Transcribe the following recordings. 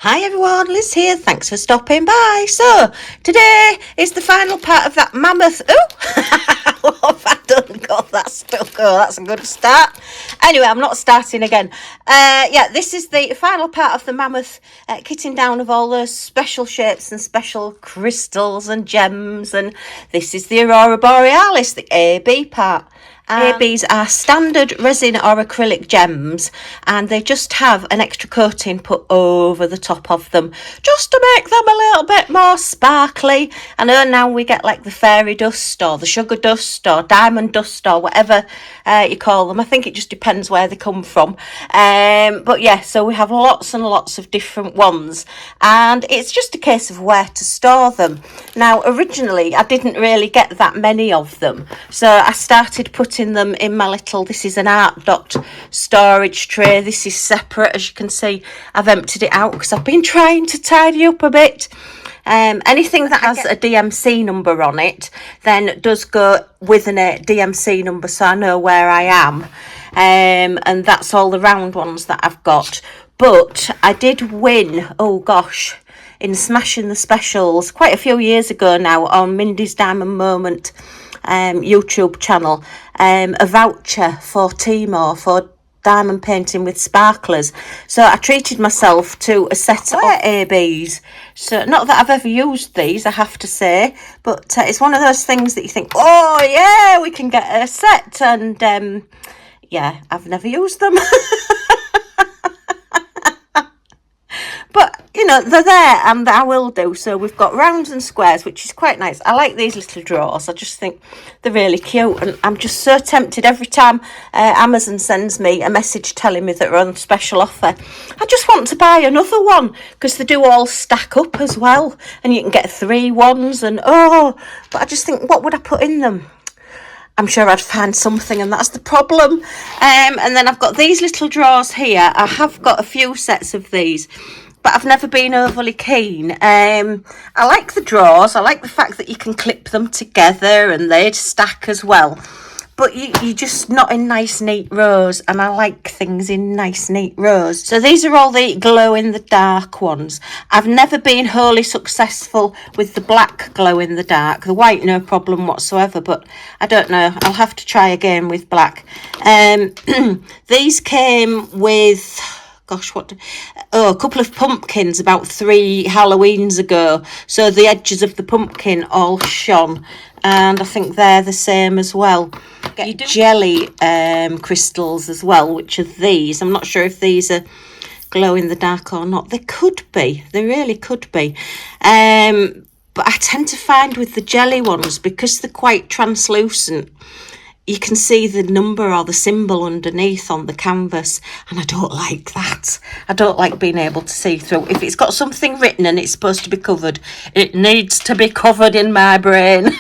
Hi everyone, Liz here. Thanks for stopping by. So, today is the final part of that mammoth. Oh, what have I done? God, that's stuck. Oh, that's a good start. Anyway, I'm not starting again. Yeah, this is the final part of the mammoth kitting down of all those special shapes and special crystals and gems. And this is the Aurora Borealis, the AB part. ABs are standard resin or acrylic gems, and they just have an extra coating put over the top of them just to make them a little bit more sparkly. I know now we get like the fairy dust or the sugar dust or diamond dust or whatever you call them. I think it just depends where they come from. But yeah, so we have lots and lots of different ones, and it's just a case of where to store them. Now, originally I didn't really get that many of them, so I started putting them in my little, this is an art dot storage tray. This is separate, as you can see. I've emptied it out because I've been trying to tidy up a bit. Anything that has a DMC number on it then does go with a DMC number, so I know where I am, and that's all the round ones that I've got. But I did win, oh gosh, in Smashing the Specials quite a few years ago now on Mindy's Diamond Moment YouTube channel, a voucher for Timo for diamond painting with sparklers. So I treated myself to a set of ABs. So not that I've ever used these, I have to say, but it's one of those things that you think, oh yeah, we can get a set, and yeah, I've never used them. But, you know, they're there and I will do. So we've got rounds and squares, which is quite nice. I like these little drawers. I just think they're really cute. And I'm just so tempted every time Amazon sends me a message telling me that they're on special offer. I just want to buy another one because they do all stack up as well. And you can get 3 ones and, but I just think, what would I put in them? I'm sure I'd find something, and that's the problem. And then I've got these little drawers here. I have got a few sets of these, but I've never been overly keen. I like the drawers. I like the fact that you can clip them together and they'd stack as well. But you're just not in nice, neat rows, and I like things in nice, neat rows. So these are all the glow-in-the-dark ones. I've never been wholly successful with the black glow-in-the-dark. The white, no problem whatsoever, but I don't know. I'll have to try again with black. These came with... gosh, a couple of pumpkins about 3 Halloweens ago. So the edges of the pumpkin all shone. And I think they're the same as well. Get jelly crystals as well, which are these. I'm not sure if these are glow in the dark or not. They could be. They really could be. But I tend to find with the jelly ones, because they're quite translucent, you can see the number or the symbol underneath on the canvas, and I don't like that. I don't like being able to see through. If it's got something written and it's supposed to be covered, it needs to be covered in my brain.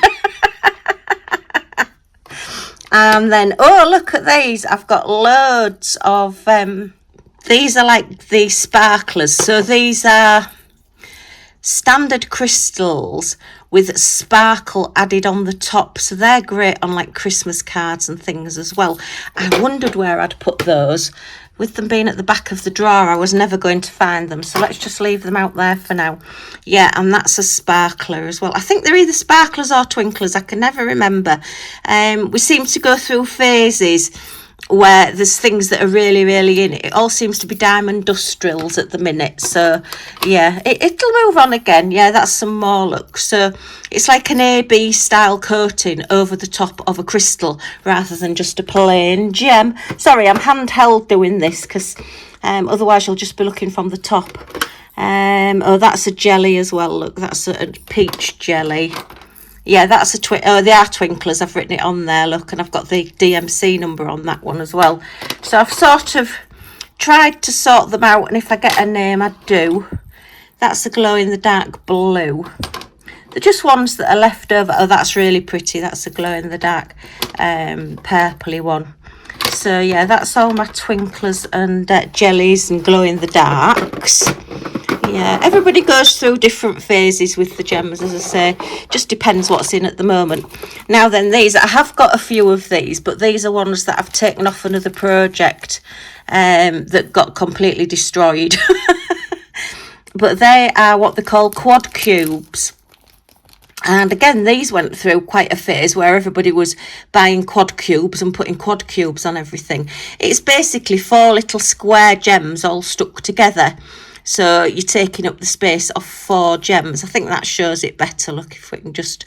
And then, oh, look at these. I've got loads of, these are like the sparklers. So these are standard crystals with sparkle added on the top, so they're great on like Christmas cards and things as well. I wondered where I'd put those. With them being at the back of the drawer, I was never going to find them, so let's just leave them out there for now. Yeah, and that's a sparkler as well. I think they're either sparklers or twinklers, I can never remember. We seem to go through phases where there's things that are really, really in it. It all seems to be diamond dust drills at the minute. So, yeah, it'll move on again. Yeah, that's some more look. So, it's like an AB style coating over the top of a crystal rather than just a plain gem. Sorry, I'm handheld doing this because otherwise you'll just be looking from the top. Oh, that's a jelly as well. Look, that's a peach jelly. Yeah, that's a they are Twinklers. I've written it on there, look, and I've got the DMC number on that one as well. So I've sort of tried to sort them out, and if I get a name, I do. That's a glow-in-the-dark blue. They're just ones that are left over. Oh, that's really pretty. That's a glow-in-the-dark purpley one. So, yeah, that's all my Twinklers and jellies and glow-in-the-darks. Yeah, everybody goes through different phases with the gems, as I say. Just depends what's in at the moment. Now then, these, I have got a few of these, but these are ones that I've taken off another project that got completely destroyed. but they are what they call quad cubes. And again, these went through quite a phase where everybody was buying quad cubes and putting quad cubes on everything. It's basically 4 little square gems all stuck together. So you're taking up the space of 4 gems. I think that shows it better. Look, if we can just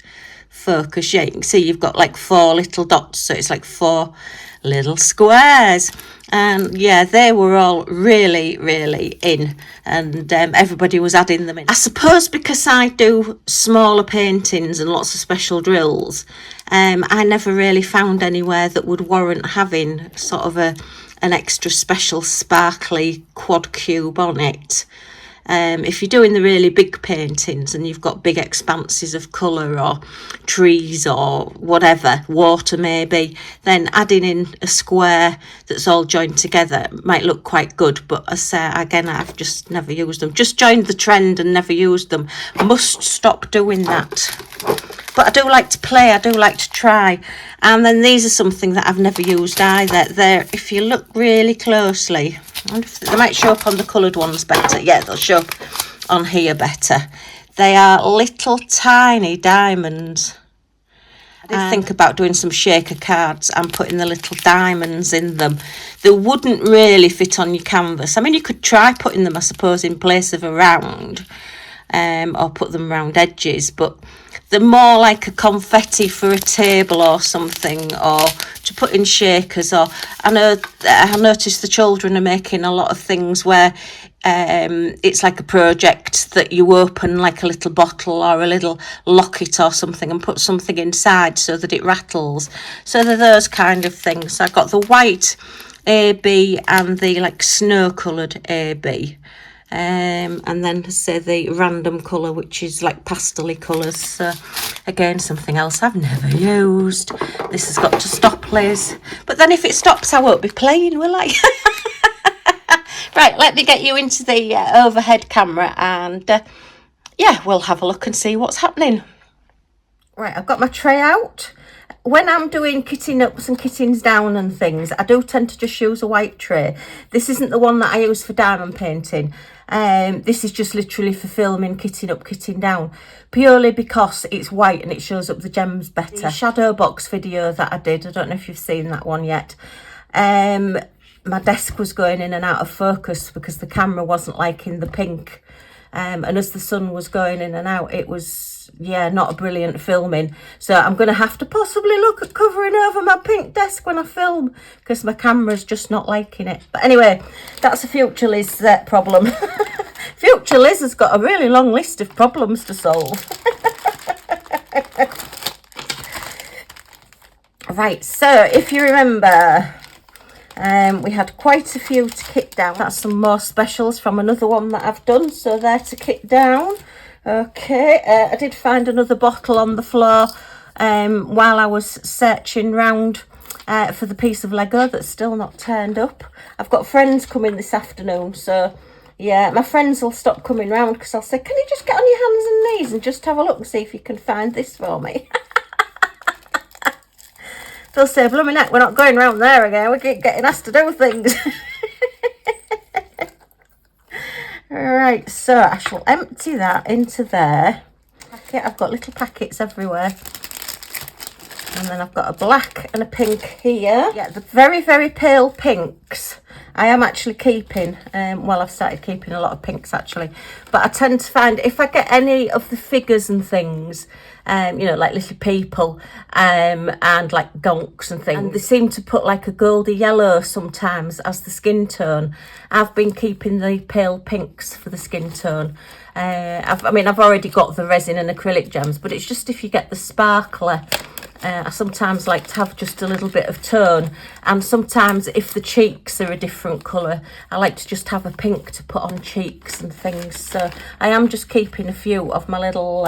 focus. Yeah, you can see you've got like 4 little dots. So it's like 4 little squares. And yeah, they were all really, really in, and everybody was adding them in. I suppose because I do smaller paintings and lots of special drills, I never really found anywhere that would warrant having sort of an extra special sparkly quad cube on it. If you're doing the really big paintings and you've got big expanses of colour or trees or whatever, water maybe, then adding in a square that's all joined together might look quite good. But as I say, again, I've just never used them. Just joined the trend and never used them. Must stop doing that. But I do like to play, I do like to try. And then these are something that I've never used either. They're, if you look really closely, I wonder if they might show up on the coloured ones better. Yeah, they'll show up on here better. They are little tiny diamonds. I did think about doing some shaker cards and putting the little diamonds in them. They wouldn't really fit on your canvas. I mean, you could try putting them, I suppose, in place of a round, or put them round edges, but they're more like a confetti for a table or something, or to put in shakers. Or I noticed the children are making a lot of things where it's like a project that you open like a little bottle or a little locket or something and put something inside so that it rattles. So they're those kind of things. So I got the white AB and the like snow coloured AB. And then say the random colour, which is like pastel-y colours. So again, something else I've never used. This has got to stop, Liz. But then if it stops, I won't be playing, will I? Right, let me get you into the overhead camera, and yeah, we'll have a look and see what's happening. Right, I've got my tray out. When I'm doing kitting ups and kittings down and things, I do tend to just use a white tray. This isn't the one that I use for diamond painting. This is just literally for filming kitting up, kitting down, purely because it's white and it shows up the gems better. The shadow box video that I did, I don't know if you've seen that one yet. My desk was going in and out of focus because the camera wasn't liking the pink. And as the sun was going in and out, it was, yeah, not a brilliant filming. So I'm going to have to possibly look at covering over my pink desk when I film, because my camera's just not liking it. But anyway, that's a future Liz problem. Future Liz has got a really long list of problems to solve. Right, so if you remember, we had quite a few to kit down. That's some more specials from another one that I've done, so they're to kit down. Okay, I did find another bottle on the floor while I was searching round for the piece of Lego that's still not turned up. I've got friends coming this afternoon, so yeah, my friends will stop coming round because I'll say, can you just get on your hands and knees and just have a look and see if you can find this for me? They'll say, blooming heck, we're not going round there again, we keep getting asked to do things. Right, so I shall empty that into there. Okay, I've got little packets everywhere. And then I've got a black and a pink here. Yeah, the very, very pale pinks I am actually keeping. Well, I've started keeping a lot of pinks actually. But I tend to find if I get any of the figures and things, you know, like little people and like gonks and things, and they seem to put like a goldy yellow sometimes as the skin tone. I've been keeping the pale pinks for the skin tone. I mean, I've already got the resin and acrylic gems, but it's just if you get the sparkler, I sometimes like to have just a little bit of tone. And sometimes if the cheeks are a different colour, I like to just have a pink to put on cheeks and things. So I am just keeping a few of my little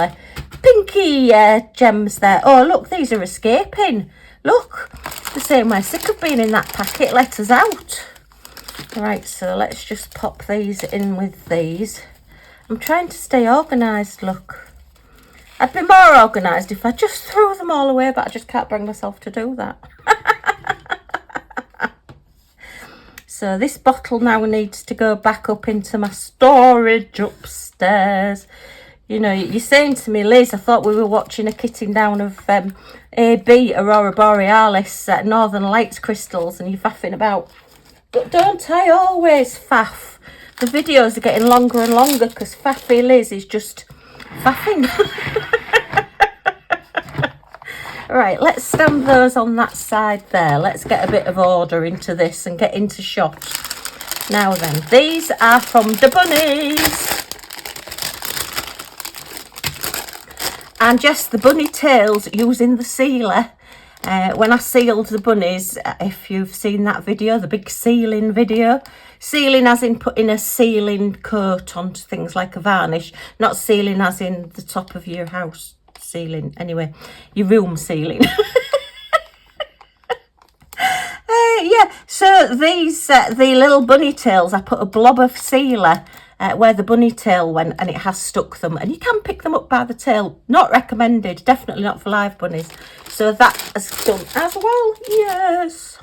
pinky gems there. Oh, look, these are escaping. Look, the same way sick of being in that packet let us out. Right, so let's just pop these in with these. I'm trying to stay organised, look. I'd be more organised if I just threw them all away, but I just can't bring myself to do that. So this bottle now needs to go back up into my storage upstairs. You know, you're saying to me, Liz, I thought we were watching a kitting down of AB, Aurora Borealis, Northern Lights crystals, and you're faffing about. But don't I always faff? The videos are getting longer and longer because Faffy Liz is just faffing. Right, let's stand those on that side there. Let's get a bit of order into this and get into shot. Now then, these are from the bunnies. And just the bunny tails using the sealer. When I sealed the bunnies, if you've seen that video, the big sealing video, sealing as in putting a sealing coat onto things like a varnish, not sealing as in the top of your house sealing, anyway, your room sealing. Yeah, so these, the little bunny tails, I put a blob of sealer where the bunny tail went, and it has stuck them, and you can pick them up by the tail. Not recommended, definitely not for live bunnies. So that has done as well, yes.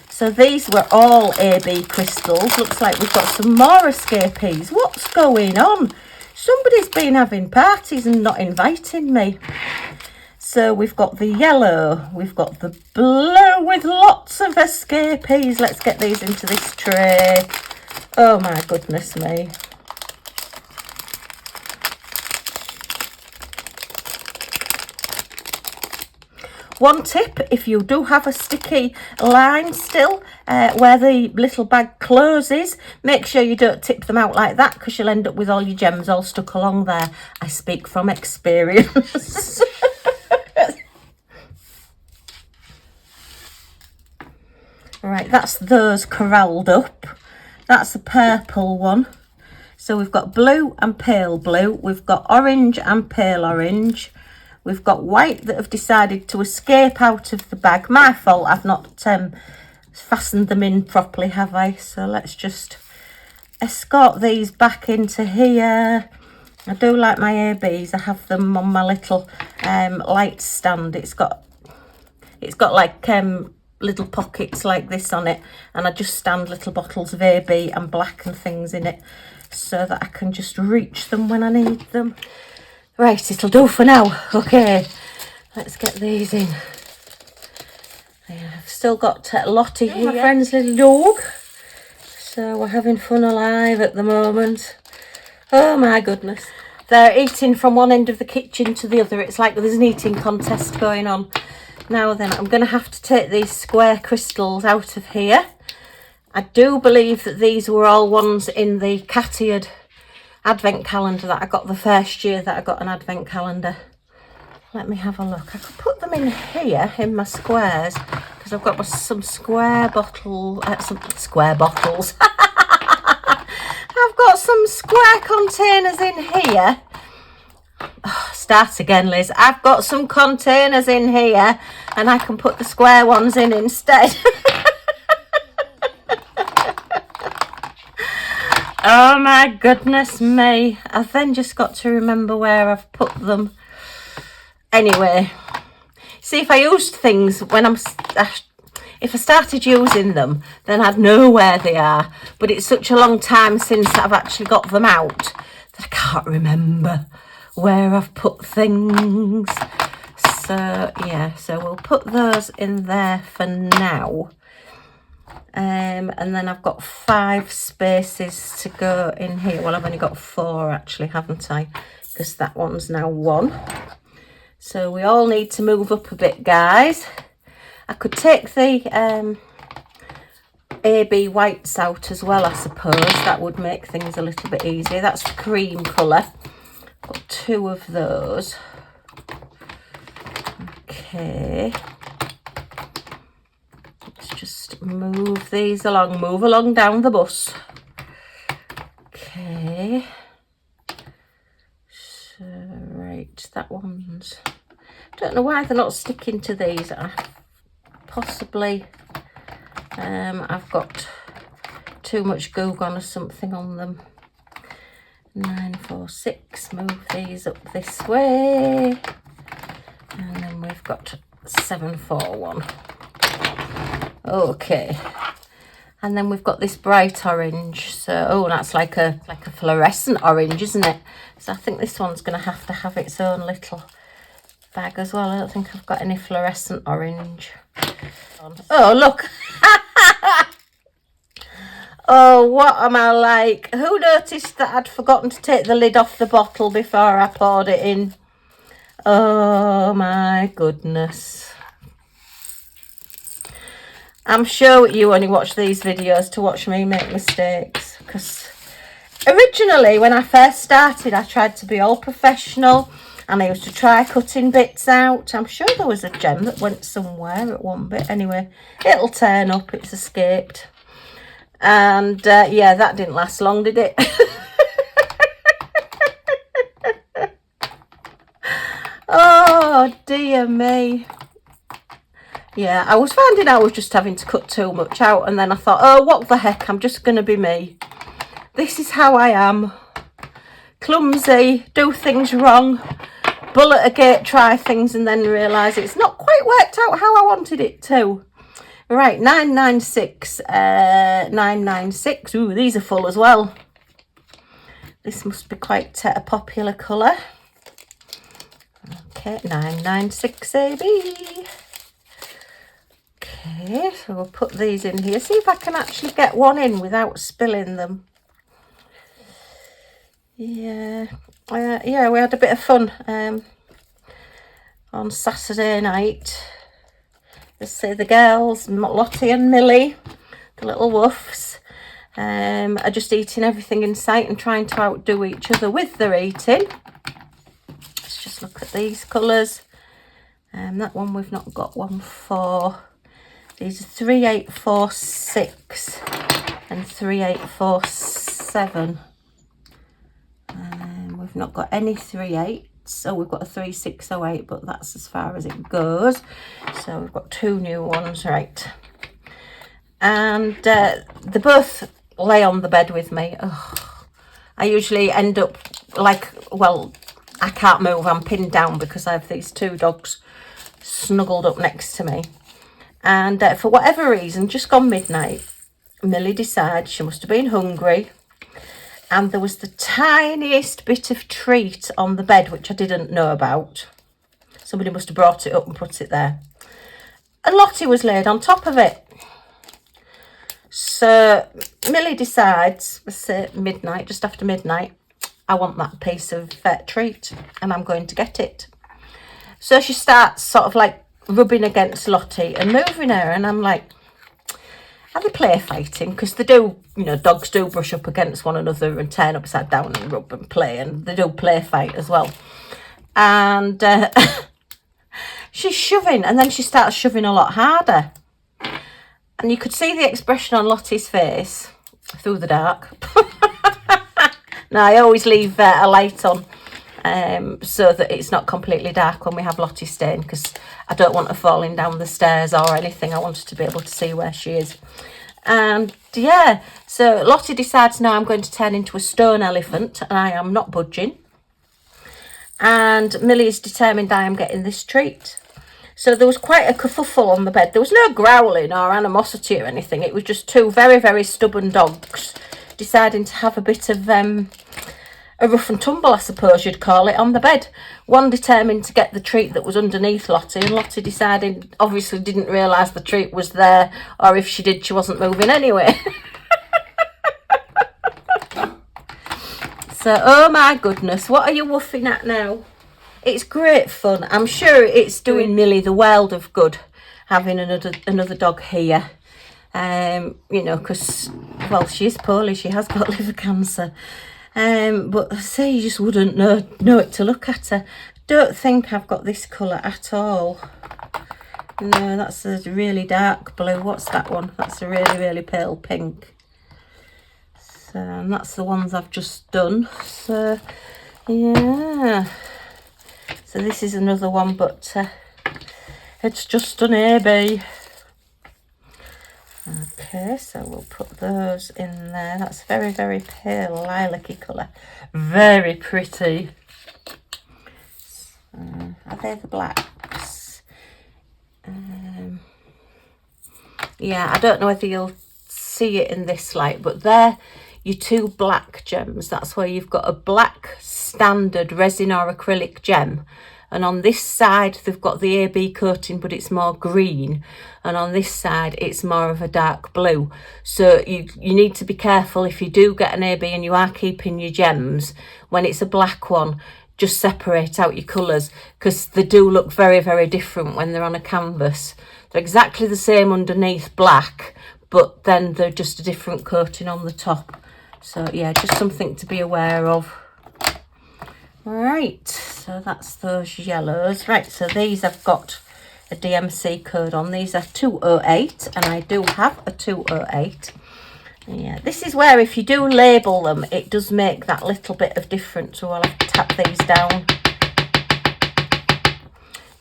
So these were all AB crystals. Looks like we've got some more escapees. What's going on? Somebody's been having parties and not inviting me. So we've got the yellow, we've got the blue with lots of escapees. Let's get these into this tray. Oh my goodness me. One tip, if you do have a sticky line still where the little bag closes, make sure you don't tip them out like that, because you'll end up with all your gems all stuck along there. I speak from experience. Right, that's those corralled up. That's a purple one. So we've got blue and pale blue. We've got orange and pale orange. We've got white that have decided to escape out of the bag. My fault, I've not fastened them in properly, have I? So let's just escort these back into here. I do like my ABs. I have them on my little light stand. It's got like little pockets like this on it, and I just stand little bottles of AB and black and things in it so that I can just reach them when I need them. Right, it'll do for now. Okay, let's get these in. I've still got Lottie here, my friend's little dog. So we're having fun alive at the moment. Oh my goodness. They're eating from one end of the kitchen to the other. It's like there's an eating contest going on. Now then, I'm going to have to take these square crystals out of here. I do believe that these were all ones in the Cattiad advent calendar that I got the first year that I got an advent calendar. Let me have a look. I could put them in here in my squares because I've got some square bottles. I've got some square containers in here. Oh, start again, Liz. I've got some containers in here and I can put the square ones in instead. Oh my goodness me. I've then just got to remember where I've put them. Anyway, see, if I used things when if I started using them, then I'd know where they are. But it's such a long time since I've actually got them out that I can't remember where I've put things. So yeah, so we'll put those in there for now. And then I've got 5 spaces to go in here. Well, I've only got 4 actually, haven't I? Because that one's now 1. So we all need to move up a bit, guys. I could take the AB whites out as well, I suppose. That would make things a little bit easier. That's the cream colour. Got 2 of those. Okay. Let's just move these along. Move along down the bus. Okay. So, right, that one's... Don't know why they're not sticking to these. Possibly I've got too much glue gun or something on them. 9, 4, 6. Move these up this way. And then we've got 7, 4, 1. Okay. And then we've got this bright orange. So, oh, that's like a fluorescent orange, isn't it? So I think this one's going to have its own little bag as well. I don't think I've got any fluorescent orange. Oh, look. Oh, what am I like? Who noticed that I'd forgotten to take the lid off the bottle before I poured it in? Oh, my goodness. I'm sure you only watch these videos to watch me make mistakes. Because originally, when I first started, I tried to be all professional. And I used to try cutting bits out. I'm sure there was a gem that went somewhere at one bit. Anyway, it'll turn up. It's escaped. And yeah, that didn't last long, did it? Oh, dear me. Yeah, I was finding I was just having to cut too much out. And then I thought, oh, what the heck? I'm just going to be me. This is how I am. Clumsy, do things wrong, bullet a gate, try things, and then realise it's not quite worked out how I wanted it to. Right, 996, 996. Ooh, these are full as well. This must be quite a popular colour. Okay, 996 AB. Okay, so we'll put these in here. See if I can actually get one in without spilling them. Yeah, yeah, we had a bit of fun on Saturday night. Let's say the girls, Lottie and Millie, the little woofs, are just eating everything in sight and trying to outdo each other with their eating. Let's just look at these colours. That one we've not got one for. These are 3846 and 3847. We've not got any 38s. So we've got a 3608, but that's as far as it goes. So we've got two new ones, right? And they both lay on the bed with me. Oh, I usually end up like, well, I can't move. I'm pinned down because I have these two dogs snuggled up next to me. And for whatever reason, just gone midnight, Millie decides she must have been hungry. And there was the tiniest bit of treat on the bed, which I didn't know about. Somebody must have brought it up and put it there. And Lottie was laid on top of it. So Millie decides, let's say midnight, just after midnight, I want that piece of treat and I'm going to get it. So she starts sort of like rubbing against Lottie and moving her. And I'm like, are they play fighting? Because they do, you know, dogs do brush up against one another and turn upside down and rub and play. And they do play fight as well. And she's shoving. And then she starts shoving a lot harder. And you could see the expression on Lottie's face through the dark. Now, I always leave a light on so that it's not completely dark when we have Lottie staying, because I don't want her falling down the stairs or anything. I want her to be able to see where she is. And yeah, so Lottie decides now I'm going to turn into a stone elephant and I am not budging. And Millie is determined I am getting this treat. So there was quite a kerfuffle on the bed. There was no growling or animosity or anything. It was just two very, very stubborn dogs deciding to have a bit of a rough and tumble, I suppose you'd call it, on the bed. One determined to get the treat that was underneath Lottie, and Lottie decided, obviously didn't realise the treat was there, or if she did, she wasn't moving anyway. So, oh my goodness, what are you woofing at now? It's great fun. I'm sure it's doing Millie the world of good having another dog here. You know, because, well, she is poorly. She has got liver cancer. But say you just wouldn't know it to look at her. Don't think I've got this colour at all. No, that's a really dark blue. What's that one? That's a really, really pale pink. So, and that's the ones I've just done. So, yeah. So this is another one, but it's just an AB. Okay, so we'll put those in there. That's very, very pale lilac-y colour. Very pretty. So, are they the blacks? Yeah, I don't know whether you'll see it in this light, but they're your two black gems. That's where you've got a black standard resin or acrylic gem, and on this side they've got the AB coating, but it's more green, and on this side it's more of a dark blue. So you need to be careful if you do get an AB and you are keeping your gems. When it's a black one, just separate out your colours, because they do look very, very different when they're on a canvas. They're exactly the same underneath black, but then they're just a different coating on the top. So yeah, just something to be aware of. Right, so that's those yellows. Right, so these I've got a DMC code on. These are 208, and I do have a 208. Yeah, this is where if you do label them, it does make that little bit of difference. So I'll have to tap these down,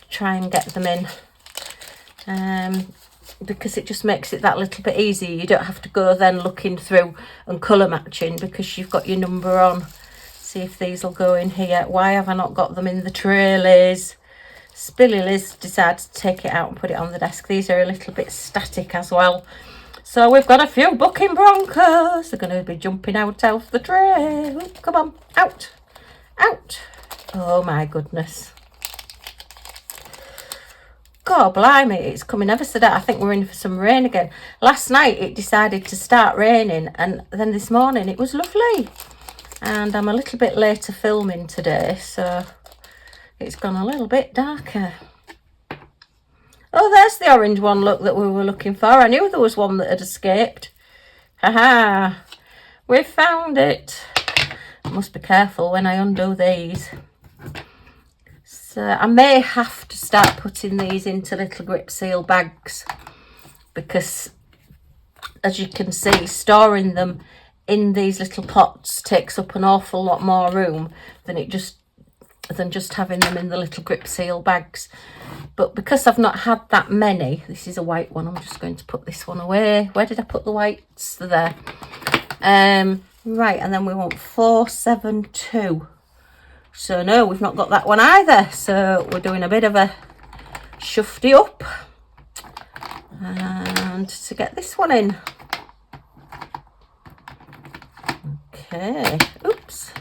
try and get them in, because it just makes it that little bit easier. You don't have to go then looking through and colour matching, because you've got your number on. See if these will go in here. Why have I not got them in the tray, Liz? Spilly Liz decided to take it out and put it on the desk. These are a little bit static as well. So we've got a few bucking broncos. They're going to be jumping out of the tray. Ooh, come on, out, out. Oh my goodness. God blimey, it's coming ever so dark. I think we're in for some rain again. Last night it decided to start raining, and then this morning it was lovely. And I'm a little bit later filming today, so it's gone a little bit darker. Oh, there's the orange one, look, that we were looking for. I knew there was one that had escaped. Haha, we found it. I must be careful when I undo these. So I may have to start putting these into little grip seal bags, because as you can see, storing them in these little pots takes up an awful lot more room than just having them in the little grip seal bags. But because I've not had that many, this is a white one, I'm just going to put this one away. Where did I put the whites? They're there. Right, and then we want 472. So no, we've not got that one either. So we're doing a bit of a shufty up, and to get this one in. Okay, oops.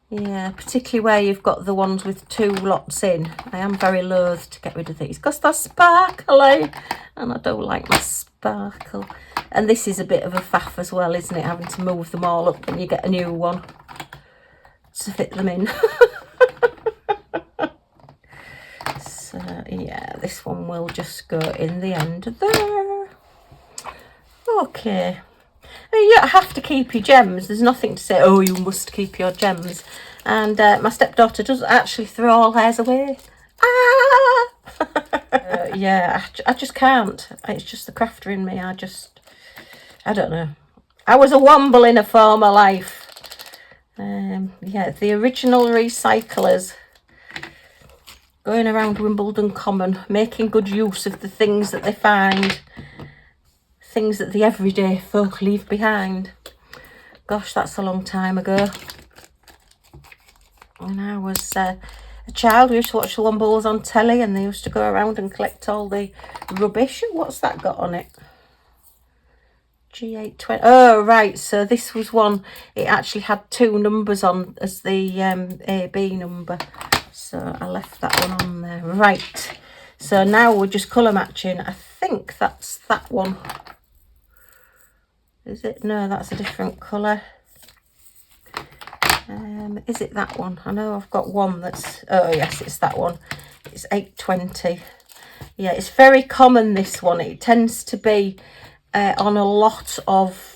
Yeah, particularly where you've got the ones with two lots in. I am very loath to get rid of these because they're sparkly, and I don't like my sparkle. And this is a bit of a faff as well, isn't it? Having to move them all up when you get a new one to fit them in. So yeah, this one will just go in the end there. Okay. You don't have to keep your gems. There's nothing to say, oh, you must keep your gems. And my stepdaughter does actually throw all hers away. Ah! Yeah, I just can't. It's just the crafter in me. I don't know. I was a womble in a former life. Yeah, the original recyclers. Going around Wimbledon Common, making good use of the things that they find. Things that the everyday folk leave behind. Gosh, that's a long time ago. When I was a child, we used to watch the Wombles on telly, and they used to go around and collect all the rubbish. What's that got on it? G820. Oh, right. So this was one. It actually had two numbers on as the AB number. So I left that one on there. Right. So now we're just colour matching. I think that's that one. Is it? No, that's a different colour. Is it that one? I know I've got one that's... Oh, yes, it's that one. It's 820. Yeah, it's very common, this one. It tends to be on a lot of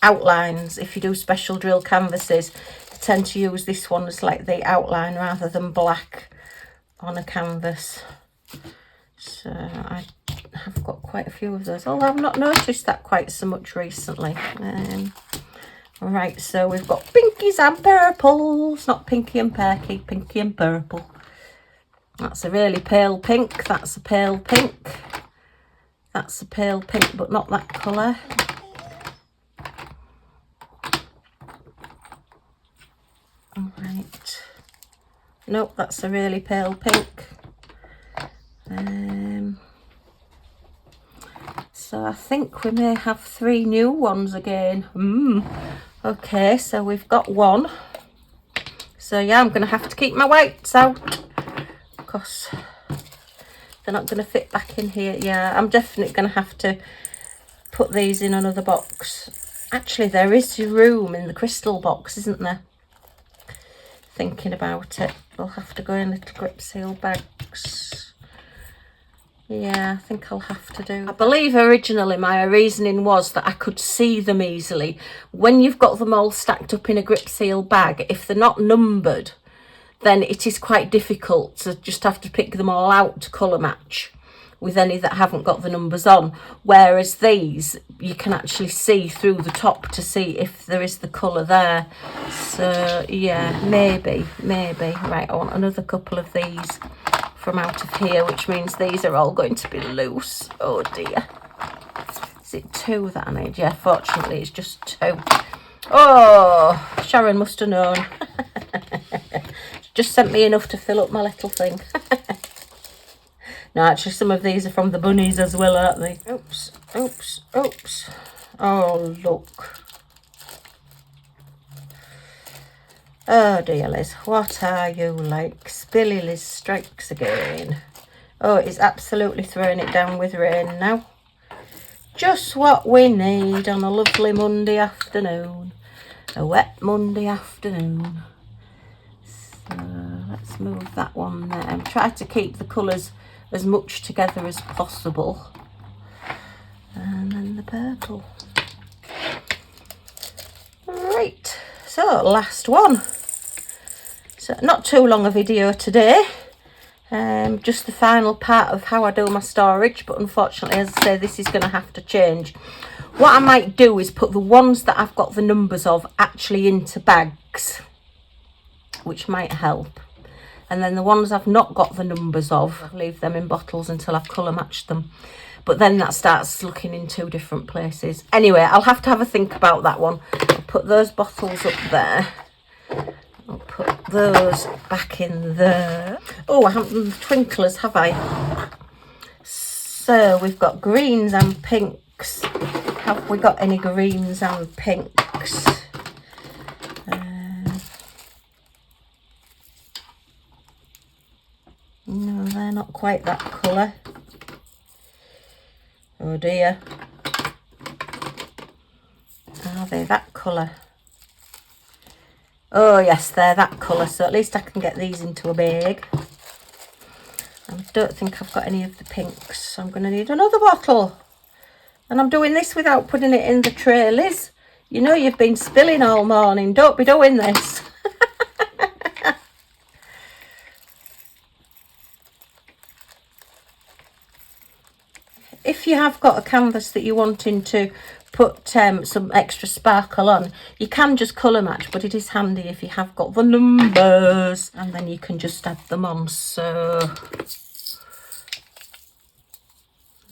outlines. If you do special drill canvases, you tend to use this one as like the outline rather than black on a canvas. So I have got quite a few of those, although I've not noticed that quite so much recently. Right, so we've got pinkies and purples, not pinky and perky, pinky and purple. That's a really pale pink, that's a pale pink, that's a pale pink, but not that colour. All right, nope, that's a really pale pink. So I I think we may have 3 new ones again. Okay, so we've got 1. So yeah, I'm going to have to keep my whites out because they're not going to fit back in here. Yeah, I'm definitely going to have to put these in another box. Actually, there is room in the crystal box, isn't there? Thinking about it, we'll have to go in little grip seal bags. Yeah, I think I'll have to do. I believe originally my reasoning was that I could see them easily. When you've got them all stacked up in a grip seal bag, if they're not numbered, then it is quite difficult to just have to pick them all out to colour match with any that haven't got the numbers on. Whereas these, you can actually see through the top to see if there is the colour there. So yeah, maybe. Right, I want another couple of these from out of here, which means these are all going to be loose. Oh dear. Is it 2 that I need? Yeah, fortunately it's just 2. Oh, Sharon must have known. Just sent me enough to fill up my little thing. No, actually some of these are from the bunnies as well, aren't they? Oops. Oh, look. Oh dear, Liz, what are you like? Spilly Liz strikes again. Oh, it's absolutely throwing it down with rain now. Just what we need on a lovely Monday afternoon. A wet Monday afternoon. So let's move that one there and try to keep the colours as much together as possible. And then the purple. Right, so last one. So not too long a video today. Just the final part of how I do my storage, but unfortunately, as I say, this is going to have to change. What I might do is put the ones that I've got the numbers of actually into bags, which might help. And then the ones I've not got the numbers of, I'll leave them in bottles until I've colour matched them. But then that starts looking in 2 different places. Anyway, I'll have to have a think about that one. I'll put those bottles up there. I'll put those back in there. Oh, I haven't done the Twinklers, have I? So we've got greens and pinks. Have we got any greens and pinks? No, they're not quite that colour. Oh dear. Are they that colour? Oh yes, they're that colour, so at least I can get these into a bag. I don't think I've got any of the pinks, so I'm going to need another bottle. And I'm doing this without putting it in the tray, Liz. You know you've been spilling all morning, don't be doing this. If you have got a canvas that you're wanting to put some extra sparkle on, you can just colour match, but it is handy if you have got the numbers, and then you can just add them on. So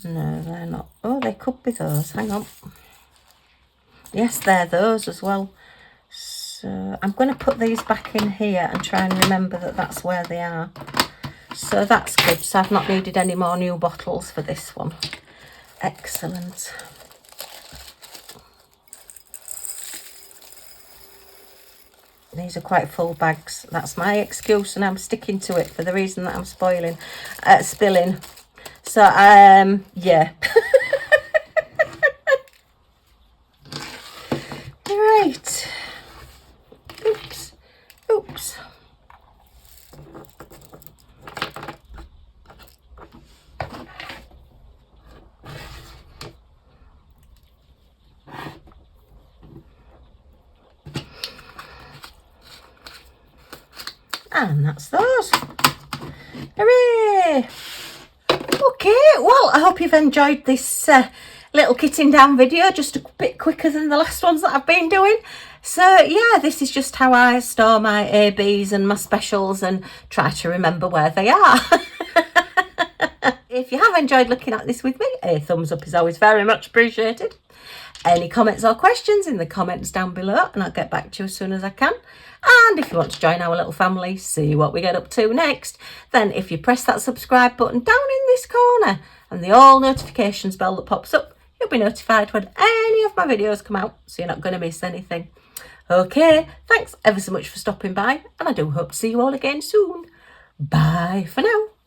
no, they're not. Oh, they could be those. Hang on. Yes, they're those as well. So I'm going to put these back in here and try and remember that that's where they are. So that's good. So I've not needed any more new bottles for this one. Excellent. These are quite full bags. That's my excuse, and I'm sticking to it for the reason that I'm spilling. So yeah. Right. Oops. And that's those. Hooray! Okay, well, I hope you've enjoyed this little kitting down video, just a bit quicker than the last ones that I've been doing. So yeah, this is just how I store my ABs and my specials and try to remember where they are. If you have enjoyed looking at this with me, a thumbs up is always very much appreciated. Any comments or questions in the comments down below, and I'll get back to you as soon as I can. And if you want to join our little family, see what we get up to next, then if you press that subscribe button down in this corner and the all notifications bell that pops up, you'll be notified when any of my videos come out, so you're not going to miss anything. Okay, thanks ever so much for stopping by, and I do hope to see you all again soon. Bye for now.